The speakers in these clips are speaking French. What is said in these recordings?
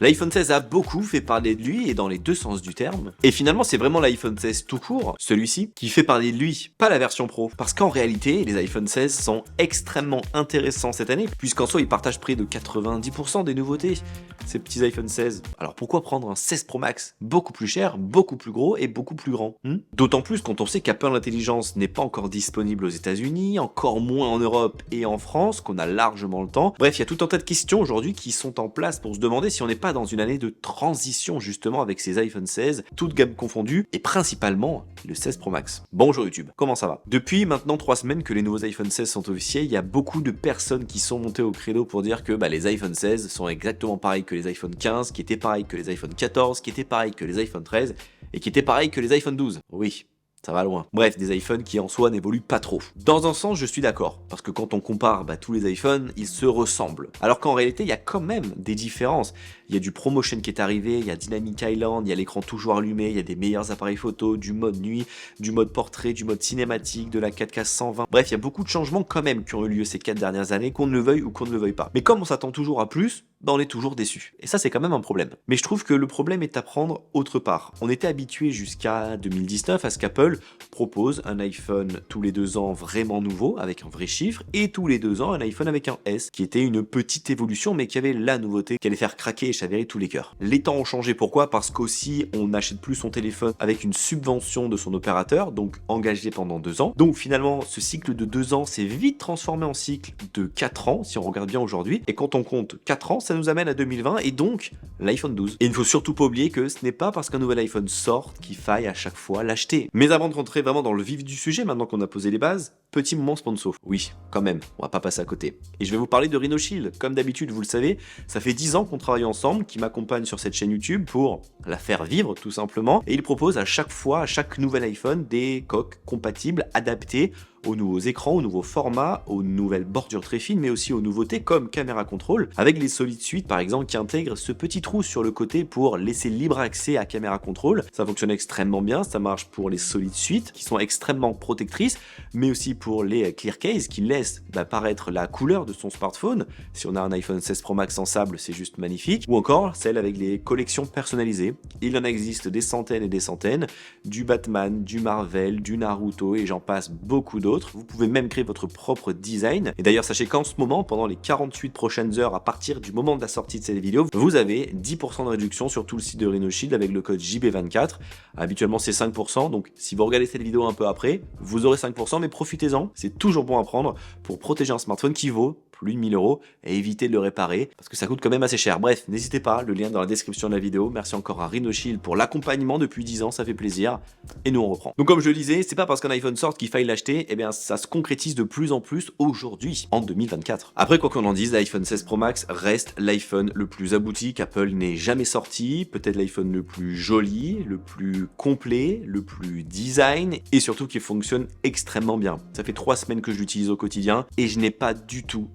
L'iPhone 16 a beaucoup fait parler de lui et dans les deux sens du terme. Et finalement, c'est vraiment l'iPhone 16 tout court, celui-ci, qui fait parler de lui, pas la version Pro. Parce qu'en réalité, les iPhone 16 sont extrêmement intéressants cette année, puisqu'en soi, ils partagent près de 90% des nouveautés, ces petits iPhone 16. Alors pourquoi prendre un 16 Pro Max beaucoup plus cher, beaucoup plus gros et beaucoup plus grand D'autant plus quand on sait qu'Apple Intelligence n'est pas encore disponible aux États-Unis, encore moins en Europe et en France, qu'on a largement le temps. Bref, il y a tout un tas de questions aujourd'hui qui sont en place pour se demander si on n'est pas dans une année de transition justement avec ces iPhone 16, toutes gammes confondues, et principalement le 16 Pro Max. Bonjour YouTube, comment ça va? Depuis maintenant 3 semaines que les nouveaux iPhone 16 sont officiels, il y a beaucoup de personnes qui sont montées au credo pour dire que les iPhone 16 sont exactement pareils que les iPhone 15, qui étaient pareils que les iPhone 14, qui étaient pareils que les iPhone 13, et qui étaient pareils que les iPhone 12. Oui. Ça va loin. Bref, des iPhones qui en soi n'évoluent pas trop. Dans un sens, je suis d'accord, parce que quand on compare tous les iPhones, ils se ressemblent. Alors qu'en réalité, il y a quand même des différences. Il y a du ProMotion qui est arrivé, il y a Dynamic Island, il y a l'écran toujours allumé, il y a des meilleurs appareils photo, du mode nuit, du mode portrait, du mode cinématique, de la 4K 120. Bref, il y a beaucoup de changements quand même qui ont eu lieu ces 4 dernières années, qu'on ne le veuille ou qu'on ne le veuille pas. Mais comme on s'attend toujours à plus, on est toujours déçu. Et ça, c'est quand même un problème. Mais je trouve que le problème est à prendre autre part. On était habitué jusqu'à 2019 à ce qu'Apple propose un iPhone tous les 2 ans vraiment nouveau, avec un vrai chiffre, et tous les 2 ans un iPhone avec un S, qui était une petite évolution, mais qui avait la nouveauté, qui allait faire craquer et chavirer tous les cœurs. Les temps ont changé, pourquoi? Parce qu'aussi, on n'achète plus son téléphone avec une subvention de son opérateur, donc engagé pendant 2 ans. Donc finalement, ce cycle de 2 ans s'est vite transformé en cycle de 4 ans, si on regarde bien aujourd'hui, et quand on compte 4 ans, ça nous amène à 2020 et donc l'iPhone 12. Et il ne faut surtout pas oublier que ce n'est pas parce qu'un nouvel iPhone sort qu'il faille à chaque fois l'acheter. Mais avant de rentrer vraiment dans le vif du sujet, maintenant qu'on a posé les bases, petit moment sponsor. Oui, quand même, on va pas passer à côté. Et je vais vous parler de Rhino Shield. Comme d'habitude, vous le savez, ça fait 10 ans qu'on travaille ensemble, qui m'accompagne sur cette chaîne YouTube pour la faire vivre tout simplement. Et il propose à chaque fois, à chaque nouvel iPhone, des coques compatibles, adaptées aux nouveaux écrans, aux nouveaux formats, aux nouvelles bordures très fines, mais aussi aux nouveautés comme caméra contrôle, avec les Solid Suite par exemple qui intègrent ce petit trou sur le côté pour laisser libre accès à caméra contrôle. Ça fonctionne extrêmement bien, ça marche pour les Solid Suite qui sont extrêmement protectrices, mais aussi pour les Clear Case qui laissent paraître la couleur de son smartphone. Si on a un iPhone 16 Pro Max en sable, c'est juste magnifique. Ou encore celle avec les collections personnalisées. Il en existe des centaines et des centaines, du Batman, du Marvel, du Naruto et j'en passe beaucoup d'autres. Vous pouvez même créer votre propre design. Et d'ailleurs, sachez qu'en ce moment, pendant les 48 prochaines heures, à partir du moment de la sortie de cette vidéo, vous avez 10% de réduction sur tout le site de Rhino Shield avec le code JB24. Habituellement, c'est 5%. Donc, si vous regardez cette vidéo un peu après, vous aurez 5%, mais profitez-en. C'est toujours bon à prendre pour protéger un smartphone qui vaut plus de 1000 € et éviter de le réparer parce que ça coûte quand même assez cher. Bref, n'hésitez pas, le lien dans la description de la vidéo. Merci encore à Rhino Shield pour l'accompagnement depuis 10 ans, ça fait plaisir. Et nous on reprend. Donc comme je le disais, c'est pas parce qu'un iPhone sort qu'il faille l'acheter, et bien ça se concrétise de plus en plus aujourd'hui, en 2024. Après quoi qu'on en dise, l'iPhone 16 Pro Max reste l'iPhone le plus abouti qu'Apple n'ait jamais sorti, peut-être l'iPhone le plus joli, le plus complet, le plus design et surtout qui fonctionne extrêmement bien. Ça fait 3 semaines que je l'utilise au quotidien et je n'ai pas du tout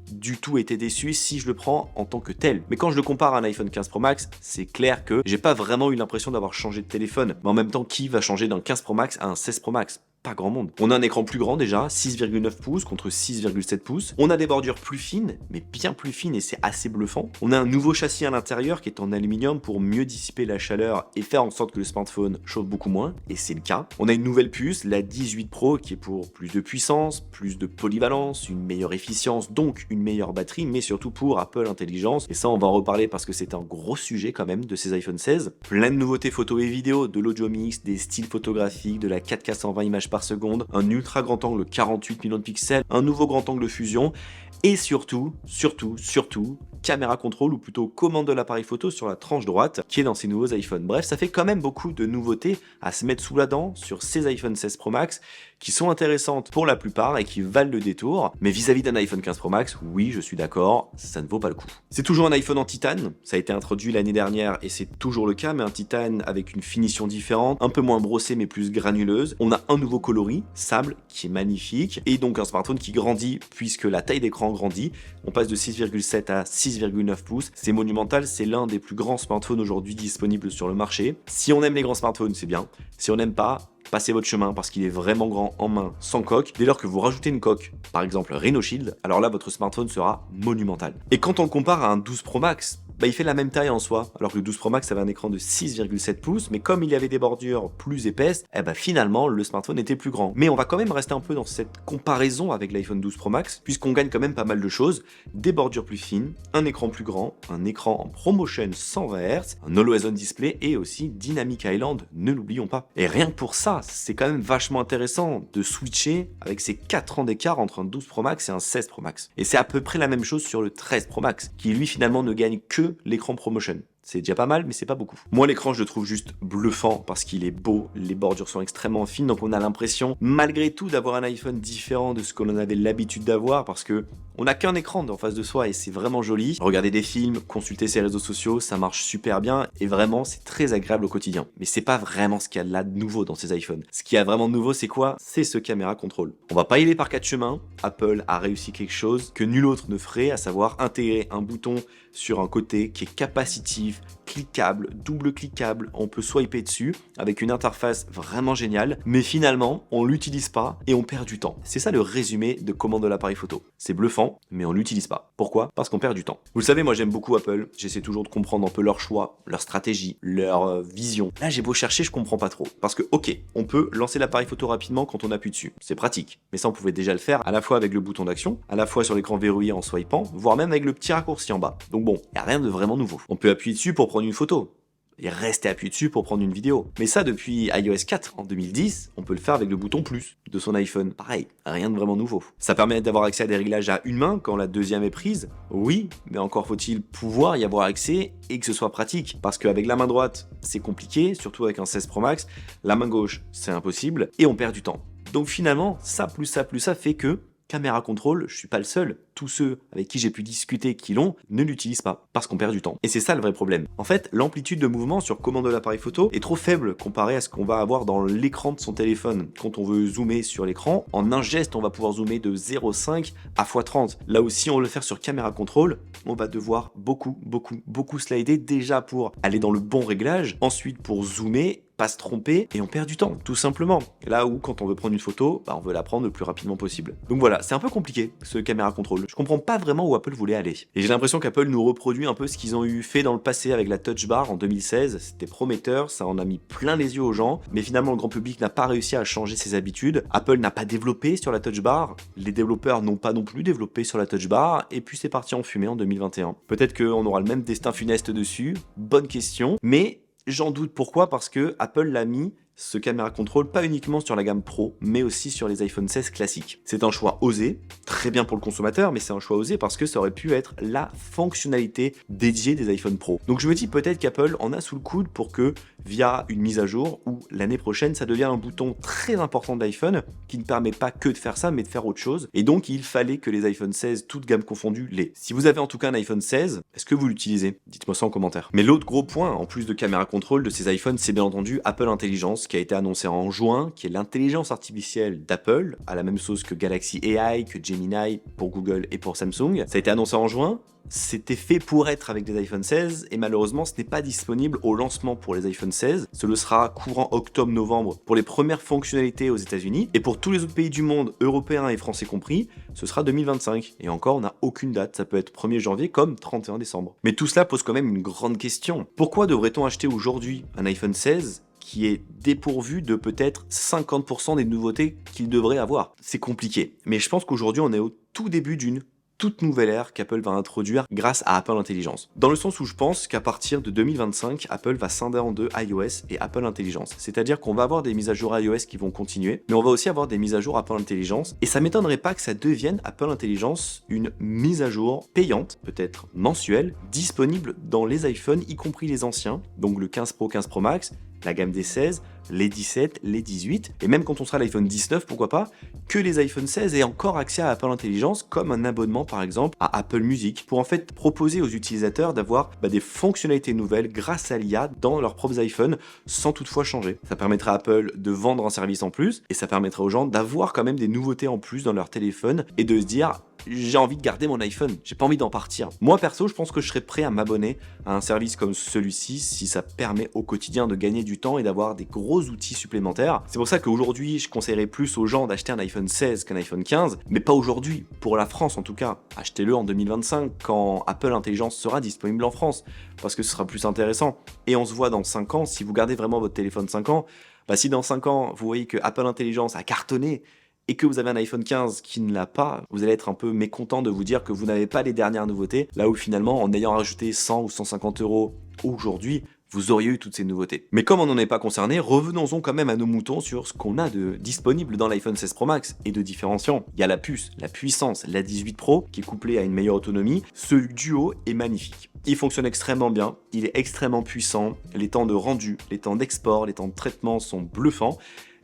été déçu si je le prends en tant que tel. Mais quand je le compare à un iPhone 15 Pro Max, c'est clair que j'ai pas vraiment eu l'impression d'avoir changé de téléphone. Mais en même temps, qui va changer d'un 15 Pro Max à un 16 Pro Max? Pas grand monde. On a un écran plus grand déjà, 6,9 pouces contre 6,7 pouces. On a des bordures plus fines, mais bien plus fines et c'est assez bluffant. On a un nouveau châssis à l'intérieur qui est en aluminium pour mieux dissiper la chaleur et faire en sorte que le smartphone chauffe beaucoup moins, et c'est le cas. On a une nouvelle puce, la 18 Pro, qui est pour plus de puissance, plus de polyvalence, une meilleure efficience, donc une meilleure batterie, mais surtout pour Apple Intelligence. Et ça, on va en reparler parce que c'est un gros sujet quand même de ces iPhone 16. Plein de nouveautés photo et vidéo, de l'audio mix, des styles photographiques, de la 4K 120 images par seconde, un ultra grand angle 48 millions de pixels, un nouveau grand angle fusion et surtout, caméra contrôle ou plutôt commande de l'appareil photo sur la tranche droite qui est dans ces nouveaux iPhones. Bref, ça fait quand même beaucoup de nouveautés à se mettre sous la dent sur ces iPhone 16 Pro Max qui sont intéressantes pour la plupart et qui valent le détour. Mais vis-à-vis d'un iPhone 15 Pro Max, oui, je suis d'accord, ça ne vaut pas le coup. C'est toujours un iPhone en titane, ça a été introduit l'année dernière et c'est toujours le cas, mais un titane avec une finition différente, un peu moins brossée mais plus granuleuse. On a un nouveau coloris, sable, qui est magnifique, et donc un smartphone qui grandit puisque la taille d'écran grandit. On passe de 6,7 à 6,9 pouces. C'est monumental, c'est l'un des plus grands smartphones aujourd'hui disponibles sur le marché. Si on aime les grands smartphones, c'est bien. Si on n'aime pas, passez votre chemin parce qu'il est vraiment grand en main, sans coque. Dès lors que vous rajoutez une coque, par exemple Rhino Shield, alors là votre smartphone sera monumental. Et quand on le compare à un 12 Pro Max, bah il fait la même taille en soi, alors que le 12 Pro Max avait un écran de 6,7 pouces, mais comme il y avait des bordures plus épaisses, eh bah finalement le smartphone était plus grand. Mais on va quand même rester un peu dans cette comparaison avec l'iPhone 12 Pro Max, puisqu'on gagne quand même pas mal de choses, des bordures plus fines, un écran plus grand, un écran en ProMotion 120 Hz, un Always On Display et aussi Dynamic Island, ne l'oublions pas. Et rien que pour ça, c'est quand même vachement intéressant de switcher avec ces 4 ans d'écart entre un 12 Pro Max et un 16 Pro Max. Et c'est à peu près la même chose sur le 13 Pro Max, qui lui finalement ne gagne que l'écran ProMotion. C'est déjà pas mal, mais c'est pas beaucoup. Moi, l'écran, je le trouve juste bluffant parce qu'il est beau, les bordures sont extrêmement fines, donc on a l'impression, malgré tout, d'avoir un iPhone différent de ce que l'on avait l'habitude d'avoir parce que on n'a qu'un écran en face de soi et c'est vraiment joli. Regarder des films, consulter ses réseaux sociaux, ça marche super bien et vraiment, c'est très agréable au quotidien. Mais c'est pas vraiment ce qu'il y a là de nouveau dans ces iPhones. Ce qu'il y a vraiment de nouveau, c'est quoi? C'est ce caméra contrôle. On va pas y aller par 4 chemins. Apple a réussi quelque chose que nul autre ne ferait, à savoir intégrer un bouton sur un côté qui est capacitif, cliquable, double cliquable, on peut swiper dessus avec une interface vraiment géniale, mais finalement on l'utilise pas et on perd du temps. C'est ça le résumé de comment de l'appareil photo. C'est bluffant, mais on l'utilise pas. Pourquoi? Parce qu'on perd du temps. Vous le savez, moi j'aime beaucoup Apple, j'essaie toujours de comprendre un peu leur choix, leur stratégie, leur vision. Là j'ai beau chercher, je comprends pas trop. Parce que ok, on peut lancer l'appareil photo rapidement quand on appuie dessus, c'est pratique. Mais ça on pouvait déjà le faire à la fois avec le bouton d'action, à la fois sur l'écran verrouillé en swipant, voire même avec le petit raccourci en bas. Donc bon, y a rien de vraiment nouveau. On peut appuyer dessus pour prendre une photo et rester appuyé dessus pour prendre une vidéo. Mais ça, depuis iOS 4 en 2010, on peut le faire avec le bouton plus de son iPhone. Pareil, rien de vraiment nouveau. Ça permet d'avoir accès à des réglages à une main quand la deuxième est prise. Oui, mais encore faut-il pouvoir y avoir accès et que ce soit pratique. Parce qu'avec la main droite, c'est compliqué, surtout avec un 16 Pro Max. La main gauche, c'est impossible et on perd du temps. Donc finalement, ça plus ça fait que caméra contrôle, je suis pas le seul. Tous ceux avec qui j'ai pu discuter qui l'ont ne l'utilisent pas parce qu'on perd du temps. Et c'est ça le vrai problème. En fait, l'amplitude de mouvement sur commande de l'appareil photo est trop faible comparé à ce qu'on va avoir dans l'écran de son téléphone. Quand on veut zoomer sur l'écran, en un geste, on va pouvoir zoomer de 0,5 à x30. Là aussi, on veut le faire sur caméra contrôle, on va devoir beaucoup slider déjà pour aller dans le bon réglage, ensuite pour zoomer, pas se tromper et on perd du temps, tout simplement. Là où quand on veut prendre une photo, on veut la prendre le plus rapidement possible. Donc voilà, c'est un peu compliqué ce caméra contrôle. Je comprends pas vraiment où Apple voulait aller. Et j'ai l'impression qu'Apple nous reproduit un peu ce qu'ils ont eu fait dans le passé avec la Touch Bar en 2016. C'était prometteur, ça en a mis plein les yeux aux gens, mais finalement le grand public n'a pas réussi à changer ses habitudes. Apple n'a pas développé sur la Touch Bar, les développeurs n'ont pas non plus développé sur la Touch Bar, et puis c'est parti en fumée en 2021. Peut-être qu'on aura le même destin funeste dessus, bonne question, mais j'en doute. Pourquoi? Parce que Apple l'a mis, ce caméra contrôle, pas uniquement sur la gamme Pro, mais aussi sur les iPhone 16 classiques. C'est un choix osé, très bien pour le consommateur, mais c'est un choix osé parce que ça aurait pu être la fonctionnalité dédiée des iPhone Pro. Donc je me dis peut-être qu'Apple en a sous le coude pour que, via une mise à jour, ou l'année prochaine, ça devient un bouton très important de l'iPhone, qui ne permet pas que de faire ça, mais de faire autre chose. Et donc il fallait que les iPhone 16, toutes gammes confondues, l'aient. Si vous avez en tout cas un iPhone 16, est-ce que vous l'utilisez? Dites-moi ça en commentaire. Mais l'autre gros point, en plus de caméra contrôle de ces iPhones, c'est bien entendu Apple Intelligence, qui a été annoncé en juin, qui est l'intelligence artificielle d'Apple, à la même sauce que Galaxy AI, que Gemini pour Google et pour Samsung. Ça a été annoncé en juin. C'était fait pour être avec des iPhone 16 et malheureusement ce n'est pas disponible au lancement pour les iPhone 16. Ce le sera courant octobre-novembre pour les premières fonctionnalités aux États-Unis et pour tous les autres pays du monde, européens et français compris, ce sera 2025. Et encore, on n'a aucune date, ça peut être 1er janvier comme 31 décembre. Mais tout cela pose quand même une grande question. Pourquoi devrait-on acheter aujourd'hui un iPhone 16 qui est dépourvu de peut-être 50% des nouveautés qu'il devrait avoir? C'est compliqué, mais je pense qu'aujourd'hui on est au tout début d'une toute nouvelle ère qu'Apple va introduire grâce à Apple Intelligence. Dans le sens où je pense qu'à partir de 2025, Apple va scinder en deux iOS et Apple Intelligence. C'est-à-dire qu'on va avoir des mises à jour iOS qui vont continuer, mais on va aussi avoir des mises à jour Apple Intelligence. Et ça m'étonnerait pas que ça devienne Apple Intelligence une mise à jour payante, peut-être mensuelle, disponible dans les iPhones, y compris les anciens, donc le 15 Pro, 15 Pro Max, la gamme des 16, les 17, les 18, et même quand on sera à l'iPhone 19, pourquoi pas, que les iPhone 16 aient encore accès à Apple Intelligence, comme un abonnement par exemple à Apple Music, pour en fait proposer aux utilisateurs d'avoir des fonctionnalités nouvelles grâce à l'IA dans leurs propres iPhones, sans toutefois changer. Ça permettra à Apple de vendre un service en plus, et ça permettra aux gens d'avoir quand même des nouveautés en plus dans leur téléphone, et de se dire j'ai envie de garder mon iPhone, j'ai pas envie d'en partir. Moi perso, je pense que je serais prêt à m'abonner à un service comme celui-ci si ça permet au quotidien de gagner du temps et d'avoir des gros outils supplémentaires. C'est pour ça qu'aujourd'hui, je conseillerais plus aux gens d'acheter un iPhone 16 qu'un iPhone 15, mais pas aujourd'hui, pour la France en tout cas. Achetez-le en 2025 quand Apple Intelligence sera disponible en France, parce que ce sera plus intéressant. Et on se voit dans 5 ans, si vous gardez vraiment votre téléphone 5 ans, bah si dans 5 ans, vous voyez que Apple Intelligence a cartonné, et que vous avez un iPhone 15 qui ne l'a pas, vous allez être un peu mécontent de vous dire que vous n'avez pas les dernières nouveautés, là où finalement, en ayant rajouté 100 ou 150 euros aujourd'hui, vous auriez eu toutes ces nouveautés. Mais comme on n'en est pas concerné, revenons-en quand même à nos moutons sur ce qu'on a de disponible dans l'iPhone 16 Pro Max et de différenciant. Il y a la puce, la puissance, la 18 Pro qui est couplée à une meilleure autonomie. Ce duo est magnifique. Il fonctionne extrêmement bien, il est extrêmement puissant, les temps de rendu, les temps d'export, les temps de traitement sont bluffants.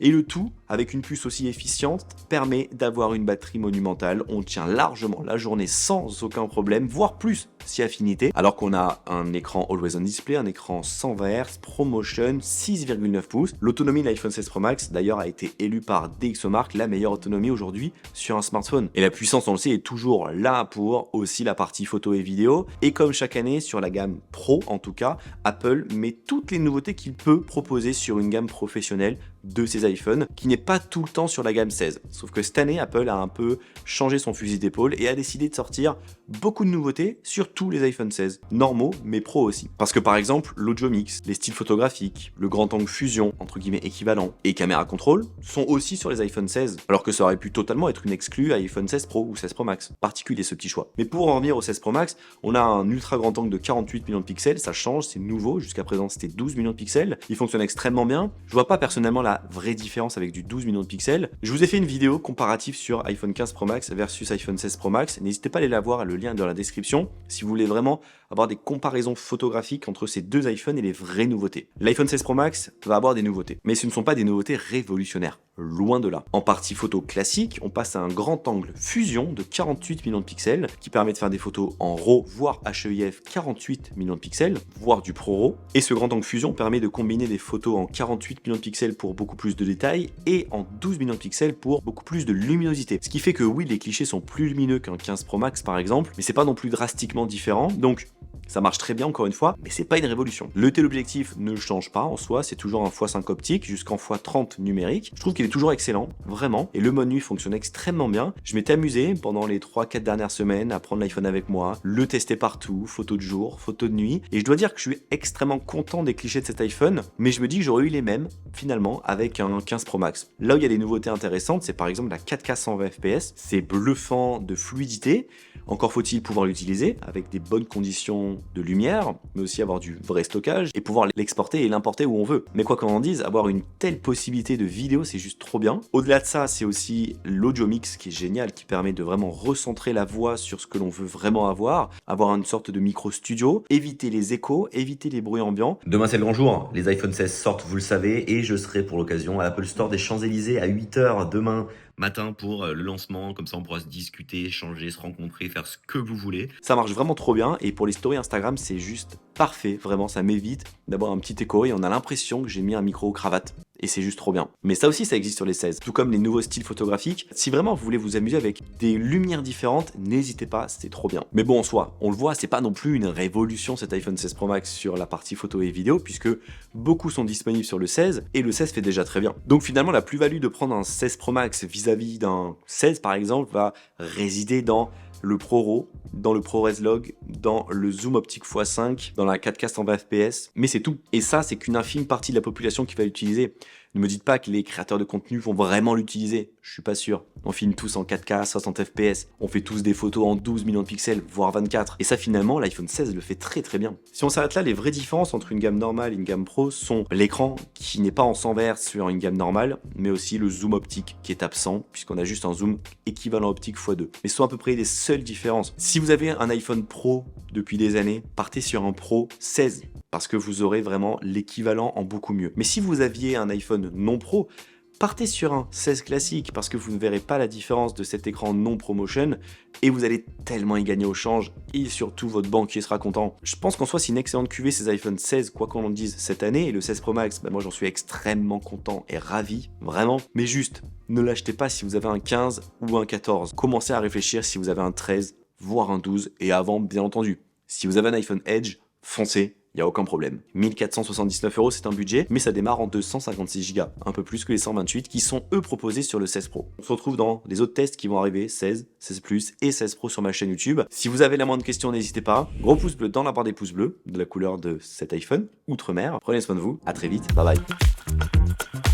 Et le tout, avec une puce aussi efficiente, permet d'avoir une batterie monumentale. On tient largement la journée sans aucun problème, voire plus si affinité. Alors qu'on a un écran Always On Display, un écran 120 Hz, ProMotion, 6,9 pouces. L'autonomie de l'iPhone 16 Pro Max, d'ailleurs, a été élue par DxOMark la meilleure autonomie aujourd'hui sur un smartphone. Et la puissance, on le sait, est toujours là pour aussi la partie photo et vidéo. Et comme chaque année, sur la gamme Pro, en tout cas, Apple met toutes les nouveautés qu'il peut proposer sur une gamme professionnelle de ses iPhones, qui n'est pas tout le temps sur la gamme 16. Sauf que cette année, Apple a un peu changé son fusil d'épaule et a décidé de sortir beaucoup de nouveautés sur tous les iPhone 16, normaux mais pro aussi. Parce que par exemple, l'audio mix, les styles photographiques, le grand angle fusion, entre guillemets équivalent, et caméra control sont aussi sur les iPhone 16, alors que ça aurait pu totalement être une exclue à iPhone 16 Pro ou 16 Pro Max. Particulier ce petit choix. Mais pour en revenir au 16 Pro Max, on a un ultra grand angle de 48 millions de pixels, ça change, c'est nouveau, jusqu'à présent c'était 12 millions de pixels, il fonctionne extrêmement bien. Je vois pas personnellement la vraie différence avec du 12 millions de pixels. Je vous ai fait une vidéo comparative sur iPhone 15 Pro Max versus iPhone 16 Pro Max, n'hésitez pas à aller la voir, le lien est dans la description, si vous voulez vraiment avoir des comparaisons photographiques entre ces deux iPhones et les vraies nouveautés. L'iPhone 16 Pro Max va avoir des nouveautés, mais ce ne sont pas des nouveautés révolutionnaires, loin de là. En partie photo classique, on passe à un grand angle fusion de 48 millions de pixels qui permet de faire des photos en RAW, voire HEIF 48 millions de pixels, voire du ProRAW. Et ce grand angle fusion permet de combiner des photos en 48 millions de pixels pour beaucoup plus de détails et en 12 millions de pixels pour beaucoup plus de luminosité. Ce qui fait que oui, les clichés sont plus lumineux qu'un 15 Pro Max par exemple, mais c'est pas non plus drastiquement différent. Donc ça marche très bien encore une fois, mais c'est pas une révolution. Le téléobjectif ne change pas en soi, c'est toujours un x5 optique jusqu'en x30 numérique. Je trouve qu'il est toujours excellent, vraiment, et le mode nuit fonctionne extrêmement bien. Je m'étais amusé pendant les 3-4 dernières semaines à prendre l'iPhone avec moi, le tester partout, photo de jour, photo de nuit, et je dois dire que je suis extrêmement content des clichés de cet iPhone, mais je me dis que j'aurais eu les mêmes finalement avec un 15 Pro Max. Là où il y a des nouveautés intéressantes, c'est par exemple la 4K 120 fps, c'est bluffant de fluidité. Encore faut-il pouvoir l'utiliser avec des bonnes conditions de lumière, mais aussi avoir du vrai stockage et pouvoir l'exporter et l'importer où on veut. Mais quoi qu'on en dise, avoir une telle possibilité de vidéo, c'est juste trop bien. Au-delà de ça, c'est aussi l'audio mix qui est génial, qui permet de vraiment recentrer la voix sur ce que l'on veut vraiment avoir une sorte de micro studio, éviter les échos, éviter les bruits ambiants. Demain c'est le grand jour, les iPhone 16 sortent, vous le savez, et je serai pour l'occasion à l'Apple Store des Champs-Élysées à 8h demain matin pour le lancement, comme ça on pourra se discuter, échanger, se rencontrer, faire ce que vous voulez. Ça marche vraiment trop bien et pour les stories Instagram c'est juste parfait, vraiment ça m'évite d'avoir un petit écho et on a l'impression que j'ai mis un micro cravate. Et c'est juste trop bien. Mais ça aussi, ça existe sur les 16. Tout comme les nouveaux styles photographiques. Si vraiment vous voulez vous amuser avec des lumières différentes, n'hésitez pas, c'est trop bien. Mais bon, en soi, on le voit, c'est pas non plus une révolution cet iPhone 16 Pro Max sur la partie photo et vidéo, puisque beaucoup sont disponibles sur le 16, et le 16 fait déjà très bien. Donc finalement, la plus-value de prendre un 16 Pro Max vis-à-vis d'un 16 par exemple, va résider dans le ProRAW, dans le ProRes Log, dans le zoom optique x5, dans la 4K 120 fps, mais c'est tout. Et ça, c'est qu'une infime partie de la population qui va l'utiliser. Ne me dites pas que les créateurs de contenu vont vraiment l'utiliser, je suis pas sûr. On filme tous en 4K, 60 fps, on fait tous des photos en 12 millions de pixels, voire 24. Et ça finalement, l'iPhone 16 le fait très très bien. Si on s'arrête là, les vraies différences entre une gamme normale et une gamme pro sont l'écran qui n'est pas en 100 Hz sur une gamme normale, mais aussi le zoom optique qui est absent, puisqu'on a juste un zoom équivalent optique x2. Mais ce sont à peu près les seules différences. Si vous avez un iPhone Pro depuis des années, partez sur un Pro 16, parce que vous aurez vraiment l'équivalent en beaucoup mieux. Mais si vous aviez un iPhone non pro, Partez sur un 16 classique parce que vous ne verrez pas la différence de cet écran non promotion et vous allez tellement y gagner au change et surtout votre banquier sera content. Je pense qu'en soi c'est une excellente cuvée ces iPhone 16 quoi qu'on en dise cette année et le 16 Pro Max, moi j'en suis extrêmement content et ravi, vraiment. Mais juste, ne l'achetez pas si vous avez un 15 ou un 14. Commencez à réfléchir si vous avez un 13, voire un 12 et avant bien entendu. Si vous avez un iPhone Edge, foncez. Il n'y a aucun problème. 1479 € c'est un budget, mais ça démarre en 256 Go, un peu plus que les 128 qui sont eux proposés sur le 16 Pro. On se retrouve dans les autres tests qui vont arriver, 16, 16 Plus et 16 Pro sur ma chaîne YouTube. Si vous avez la moindre question, n'hésitez pas. Gros pouce bleu dans la barre des pouces bleus, de la couleur de cet iPhone, Outre-mer. Prenez soin de vous, à très vite, bye bye.